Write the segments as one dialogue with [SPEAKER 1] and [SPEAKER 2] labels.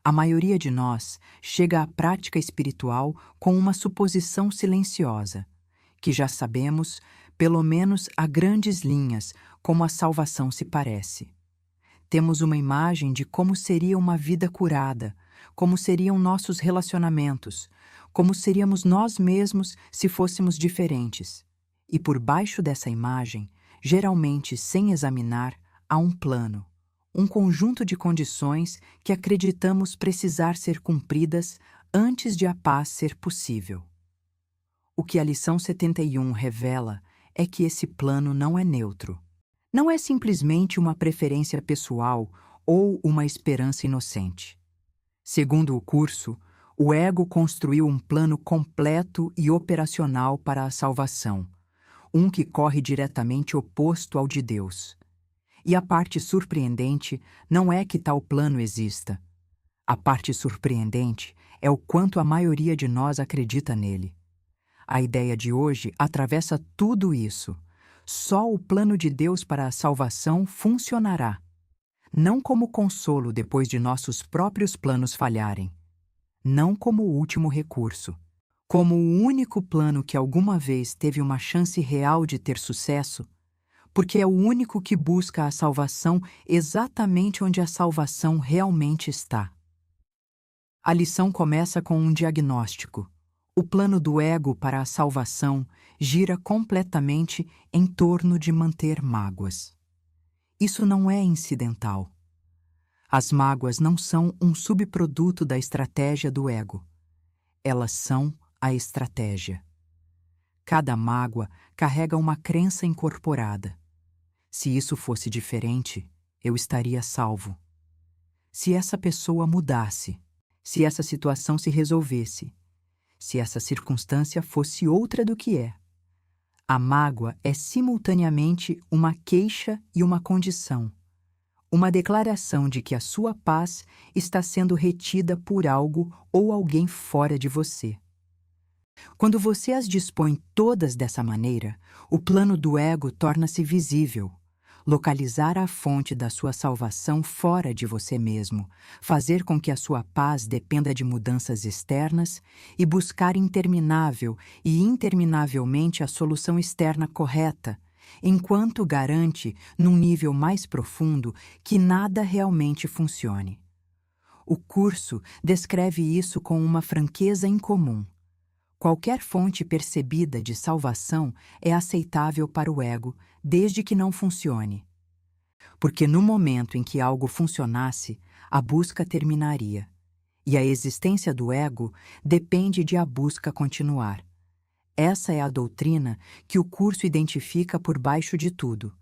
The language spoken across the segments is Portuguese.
[SPEAKER 1] A maioria de nós chega à prática espiritual com uma suposição silenciosa, que já sabemos, pelo menos a grandes linhas, como a salvação se parece. Temos uma imagem de como seria uma vida curada, como seriam nossos relacionamentos, como seríamos nós mesmos se fôssemos diferentes. E por baixo dessa imagem, geralmente sem examinar, há um plano, um conjunto de condições que acreditamos precisar ser cumpridas antes de a paz ser possível. O que a lição 71 revela é que esse plano não é neutro. Não é simplesmente uma preferência pessoal ou uma esperança inocente. Segundo o curso, o ego construiu um plano completo e operacional para a salvação, um que corre diretamente oposto ao de Deus. E a parte surpreendente não é que tal plano exista. A parte surpreendente é o quanto a maioria de nós acredita nele. A ideia de hoje atravessa tudo isso. Só o plano de Deus para a salvação funcionará. Não como consolo depois de nossos próprios planos falharem. Não como o último recurso. Como o único plano que alguma vez teve uma chance real de ter sucesso, porque é o único que busca a salvação exatamente onde a salvação realmente está. A lição começa com um diagnóstico. O plano do ego para a salvação gira completamente em torno de manter mágoas. Isso não é incidental. As mágoas não são um subproduto da estratégia do ego. Elas são a estratégia. Cada mágoa carrega uma crença incorporada. Se isso fosse diferente, eu estaria salvo. Se essa pessoa mudasse, se essa situação se resolvesse, se essa circunstância fosse outra do que é. A mágoa é simultaneamente uma queixa e uma condição, uma declaração de que a sua paz está sendo retida por algo ou alguém fora de você. Quando você as dispõe todas dessa maneira, o plano do ego torna-se visível. Localizar a fonte da sua salvação fora de você mesmo, fazer com que a sua paz dependa de mudanças externas e buscar interminável e interminavelmente a solução externa correta, enquanto garante, num nível mais profundo, que nada realmente funcione. O curso descreve isso com uma franqueza incomum. Qualquer fonte percebida de salvação é aceitável para o ego, desde que não funcione. Porque no momento em que algo funcionasse, a busca terminaria. E a existência do ego depende de a busca continuar. Essa é a doutrina que o curso identifica por baixo de tudo.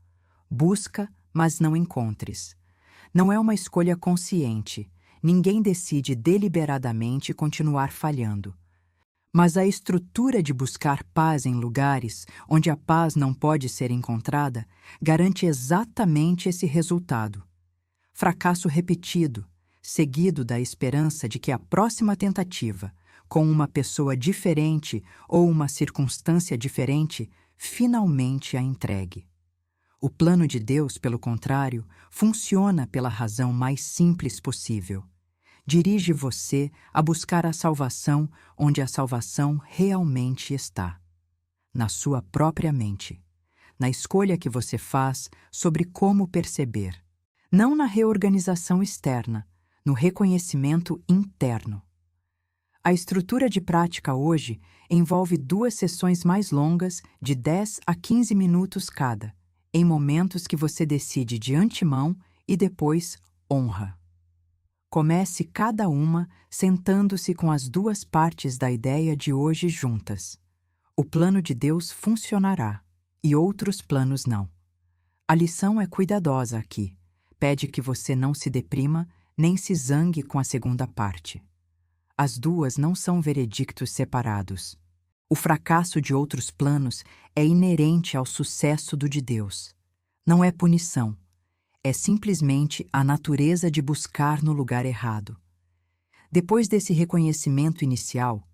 [SPEAKER 1] Busca, mas não encontres. Não é uma escolha consciente. Ninguém decide deliberadamente continuar falhando. Mas a estrutura de buscar paz em lugares onde a paz não pode ser encontrada garante exatamente esse resultado. Fracasso repetido, seguido da esperança de que a próxima tentativa, com uma pessoa diferente ou uma circunstância diferente, finalmente a entregue. O plano de Deus, pelo contrário, funciona pela razão mais simples possível. Dirige você a buscar a salvação onde a salvação realmente está. Na sua própria mente. Na escolha que você faz sobre como perceber. Não na reorganização externa, no reconhecimento interno. A estrutura de prática hoje envolve 2 sessões mais longas de 10 a 15 minutos cada, em momentos que você decide de antemão e depois honra. Comece cada uma sentando-se com as 2 partes da ideia de hoje juntas. O plano de Deus funcionará, e outros planos não. A lição é cuidadosa aqui. Pede que você não se deprima, nem se zangue com a segunda parte. As 2 não são veredictos separados. O fracasso de outros planos é inerente ao sucesso do de Deus. Não é punição. É simplesmente a natureza de buscar no lugar errado. Depois desse reconhecimento inicial,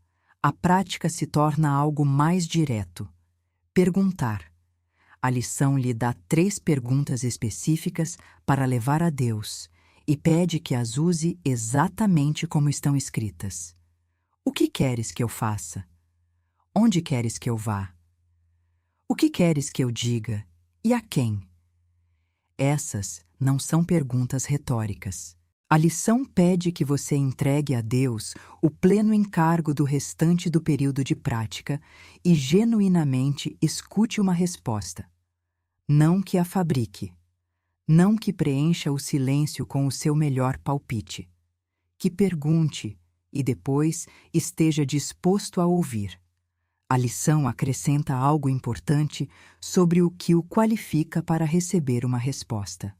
[SPEAKER 1] a prática se torna algo mais direto. Perguntar. A lição lhe dá 3 perguntas específicas para levar a Deus e pede que as use exatamente como estão escritas. O que queres que eu faça? Onde queres que eu vá? O que queres que eu diga? E a quem? Essas não são perguntas retóricas. A lição pede que você entregue a Deus o pleno encargo do restante do período de prática e genuinamente escute uma resposta. Não que a fabrique. Não que preencha o silêncio com o seu melhor palpite. Que pergunte e depois esteja disposto a ouvir. A lição acrescenta algo importante sobre o que o qualifica para receber uma resposta.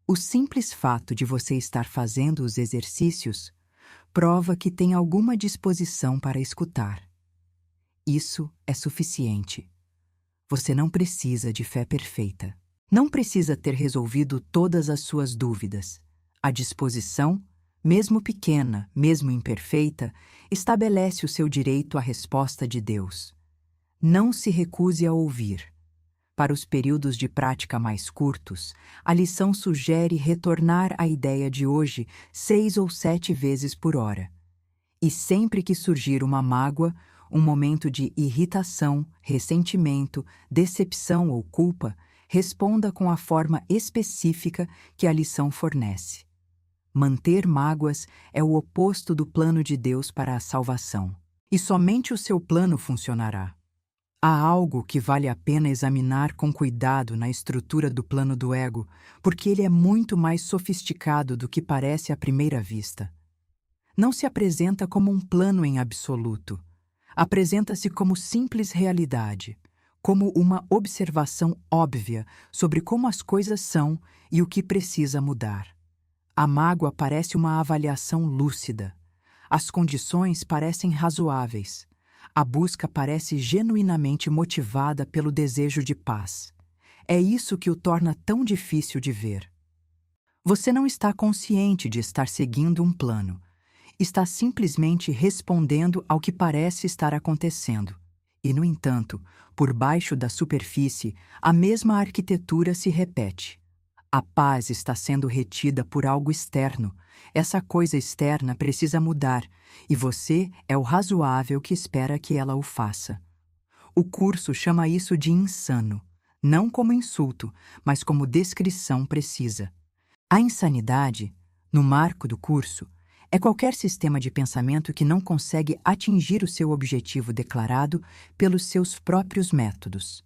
[SPEAKER 1] O simples fato de você estar fazendo os exercícios prova que tem alguma disposição para escutar. Isso é suficiente. Você não precisa de fé perfeita. Não precisa ter resolvido todas as suas dúvidas. A disposição, mesmo pequena, mesmo imperfeita, estabelece o seu direito à resposta de Deus. Não se recuse a ouvir. Para os períodos de prática mais curtos, a lição sugere retornar à ideia de hoje 6 ou 7 vezes por hora. E sempre que surgir uma mágoa, um momento de irritação, ressentimento, decepção ou culpa, responda com a forma específica que a lição fornece. Manter mágoas é o oposto do plano de Deus para a salvação. E somente o seu plano funcionará. Há algo que vale a pena examinar com cuidado na estrutura do plano do ego, porque ele é muito mais sofisticado do que parece à primeira vista. Não se apresenta como um plano em absoluto. Apresenta-se como simples realidade, como uma observação óbvia sobre como as coisas são e o que precisa mudar. A mágoa parece uma avaliação lúcida. As condições parecem razoáveis. A busca parece genuinamente motivada pelo desejo de paz. É isso que o torna tão difícil de ver. Você não está consciente de estar seguindo um plano. Está simplesmente respondendo ao que parece estar acontecendo. E, no entanto, por baixo da superfície, a mesma arquitetura se repete. A paz está sendo retida por algo externo. Essa coisa externa precisa mudar, e você é o razoável que espera que ela o faça. O curso chama isso de insano, não como insulto, mas como descrição precisa. A insanidade, no marco do curso, é qualquer sistema de pensamento que não consegue atingir o seu objetivo declarado pelos seus próprios métodos.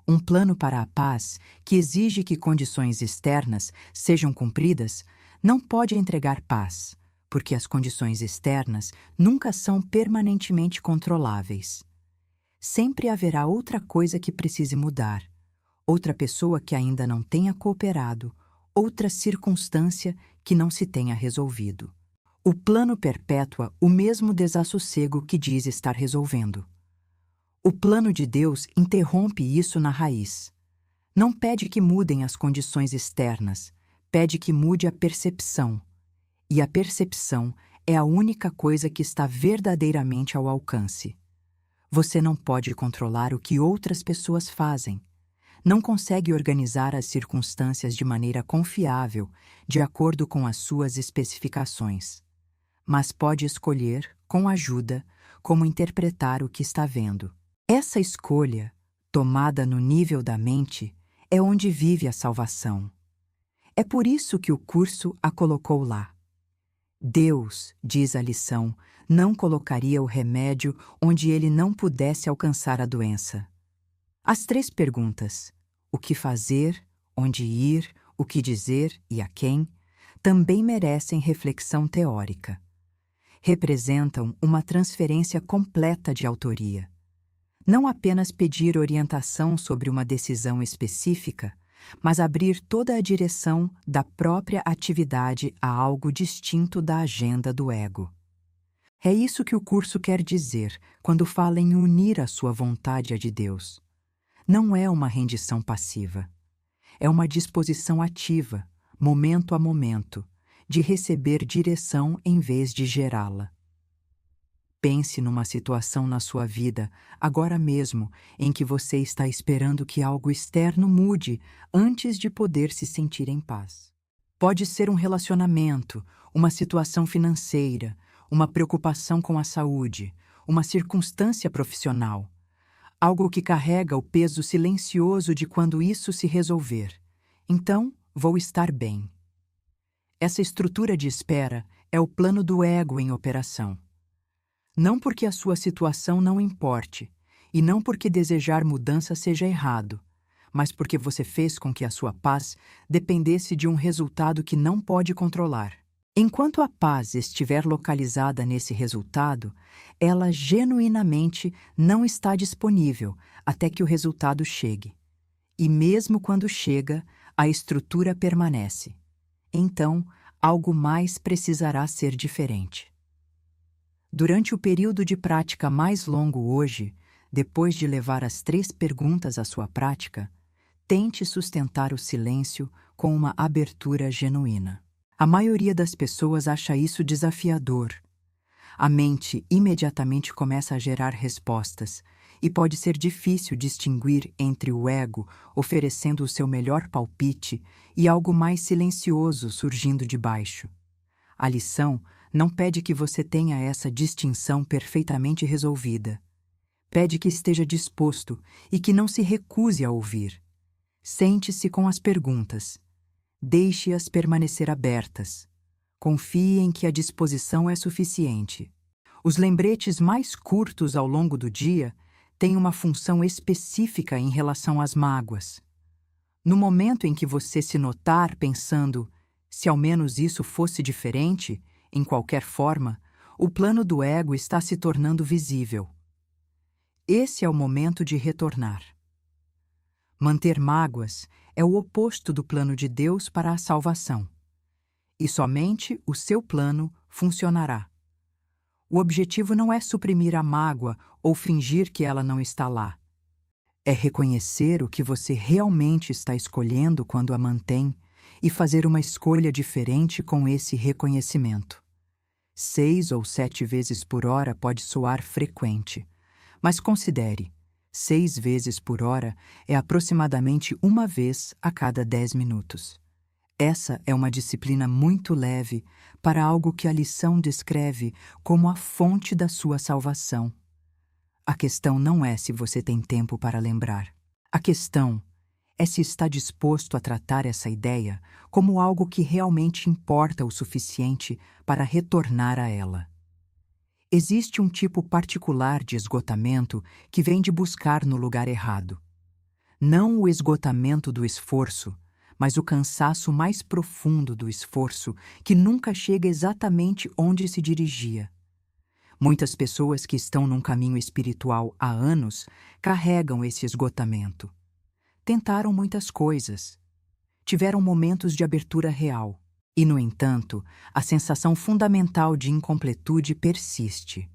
[SPEAKER 1] Um plano para a paz, que exige que condições externas sejam cumpridas, não pode entregar paz, porque as condições externas nunca são permanentemente controláveis. Sempre haverá outra coisa que precise mudar, outra pessoa que ainda não tenha cooperado, outra circunstância que não se tenha resolvido. O plano perpétua o mesmo desassossego que diz estar resolvendo. O plano de Deus interrompe isso na raiz. Não pede que mudem as condições externas, pede que mude a percepção. E a percepção é a única coisa que está verdadeiramente ao alcance. Você não pode controlar o que outras pessoas fazem. Não consegue organizar as circunstâncias de maneira confiável, de acordo com as suas especificações. Mas pode escolher, com ajuda, como interpretar o que está vendo. Essa escolha, tomada no nível da mente, é onde vive a salvação. É por isso que o curso a colocou lá. Deus, diz a lição, não colocaria o remédio onde ele não pudesse alcançar a doença. As 3 perguntas, o que fazer, onde ir, o que dizer e a quem, também merecem reflexão teórica. Representam uma transferência completa de autoria. Não apenas pedir orientação sobre uma decisão específica, mas abrir toda a direção da própria atividade a algo distinto da agenda do ego. É isso que o curso quer dizer quando fala em unir a sua vontade à de Deus. Não é uma rendição passiva. É uma disposição ativa, momento a momento, de receber direção em vez de gerá-la. Pense numa situação na sua vida, agora mesmo, em que você está esperando que algo externo mude antes de poder se sentir em paz. Pode ser um relacionamento, uma situação financeira, uma preocupação com a saúde, uma circunstância profissional. Algo que carrega o peso silencioso de quando isso se resolver. Então, vou estar bem. Essa estrutura de espera é o plano do ego em operação. Não porque a sua situação não importe, e não porque desejar mudança seja errado, mas porque você fez com que a sua paz dependesse de um resultado que não pode controlar. Enquanto a paz estiver localizada nesse resultado, ela genuinamente não está disponível até que o resultado chegue. E mesmo quando chega, a estrutura permanece. Então, algo mais precisará ser diferente. Durante o período de prática mais longo hoje, depois de levar as 3 perguntas à sua prática, tente sustentar o silêncio com uma abertura genuína. A maioria das pessoas acha isso desafiador. A mente imediatamente começa a gerar respostas, e pode ser difícil distinguir entre o ego oferecendo o seu melhor palpite e algo mais silencioso surgindo de baixo. A lição não pede que você tenha essa distinção perfeitamente resolvida. Pede que esteja disposto e que não se recuse a ouvir. Sente-se com as perguntas. Deixe-as permanecer abertas. Confie em que a disposição é suficiente. Os lembretes mais curtos ao longo do dia têm uma função específica em relação às mágoas. No momento em que você se notar pensando, se ao menos isso fosse diferente, em qualquer forma, o plano do ego está se tornando visível. Esse é o momento de retornar. Manter mágoas é o oposto do plano de Deus para a salvação. E somente o seu plano funcionará. O objetivo não é suprimir a mágoa ou fingir que ela não está lá. É reconhecer o que você realmente está escolhendo quando a mantém e fazer uma escolha diferente com esse reconhecimento. 6 ou 7 vezes por hora pode soar frequente, mas considere, 6 vezes por hora é aproximadamente 1 vez a cada 10 minutos. Essa é uma disciplina muito leve para algo que a lição descreve como a fonte da sua salvação. A questão não é se você tem tempo para lembrar. A questão é se está disposto a tratar essa ideia como algo que realmente importa o suficiente para retornar a ela. Existe um tipo particular de esgotamento que vem de buscar no lugar errado. Não o esgotamento do esforço, mas o cansaço mais profundo do esforço que nunca chega exatamente onde se dirigia. Muitas pessoas que estão num caminho espiritual há anos carregam esse esgotamento. Tentaram muitas coisas. Tiveram momentos de abertura real. E, no entanto, a sensação fundamental de incompletude persiste.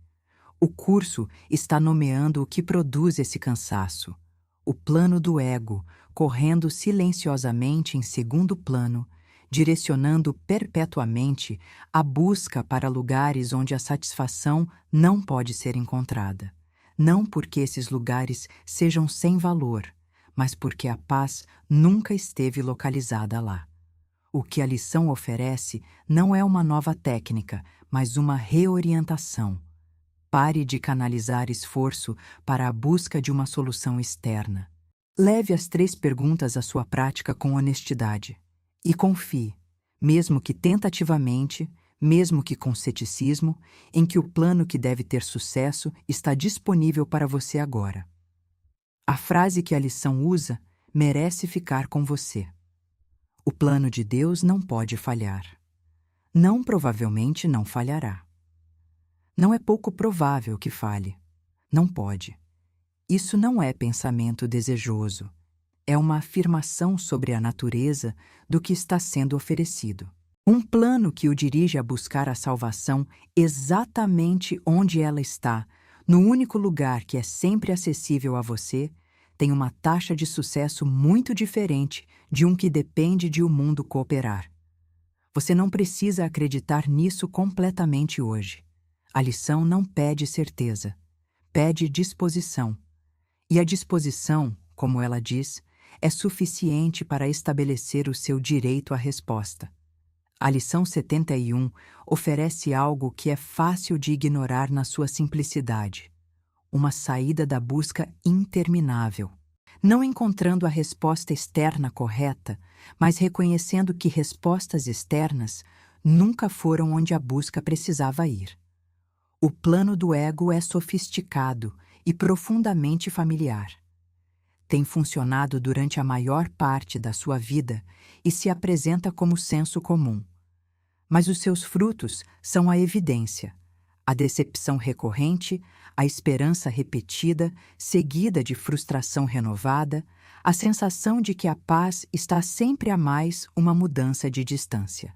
[SPEAKER 1] O curso está nomeando o que produz esse cansaço. O plano do ego, correndo silenciosamente em segundo plano, direcionando perpetuamente a busca para lugares onde a satisfação não pode ser encontrada. Não porque esses lugares sejam sem valor, mas porque a paz nunca esteve localizada lá. O que a lição oferece não é uma nova técnica, mas uma reorientação. Pare de canalizar esforço para a busca de uma solução externa. Leve as 3 perguntas à sua prática com honestidade. E confie, mesmo que tentativamente, mesmo que com ceticismo, em que o plano que deve ter sucesso está disponível para você agora. A frase que a lição usa merece ficar com você. O plano de Deus não pode falhar. Não provavelmente não falhará. Não é pouco provável que falhe. Não pode. Isso não é pensamento desejoso. É uma afirmação sobre a natureza do que está sendo oferecido. Um plano que o dirige a buscar a salvação exatamente onde ela está, no único lugar que é sempre acessível a você, tem uma taxa de sucesso muito diferente de um que depende de o mundo cooperar. Você não precisa acreditar nisso completamente hoje. A lição não pede certeza, pede disposição. E a disposição, como ela diz, é suficiente para estabelecer o seu direito à resposta. A lição 71 oferece algo que é fácil de ignorar na sua simplicidade: uma saída da busca interminável. Não encontrando a resposta externa correta, mas reconhecendo que respostas externas nunca foram onde a busca precisava ir. O plano do ego é sofisticado e profundamente familiar. Tem funcionado durante a maior parte da sua vida e se apresenta como senso comum. Mas os seus frutos são a evidência: a decepção recorrente, a esperança repetida, seguida de frustração renovada, a sensação de que a paz está sempre a mais uma mudança de distância.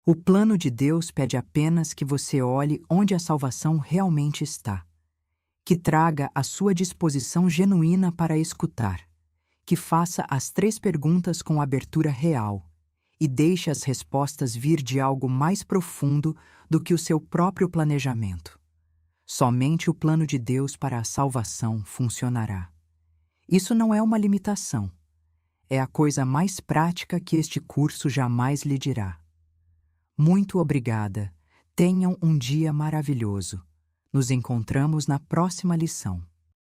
[SPEAKER 1] O plano de Deus pede apenas que você olhe onde a salvação realmente está, que traga a sua disposição genuína para escutar, que faça as 3 perguntas com abertura real e deixe as respostas vir de algo mais profundo do que o seu próprio planejamento. Somente o plano de Deus para a salvação funcionará. Isso não é uma limitação. É a coisa mais prática que este curso jamais lhe dirá. Muito obrigada. Tenham um dia maravilhoso. Nos encontramos na próxima lição.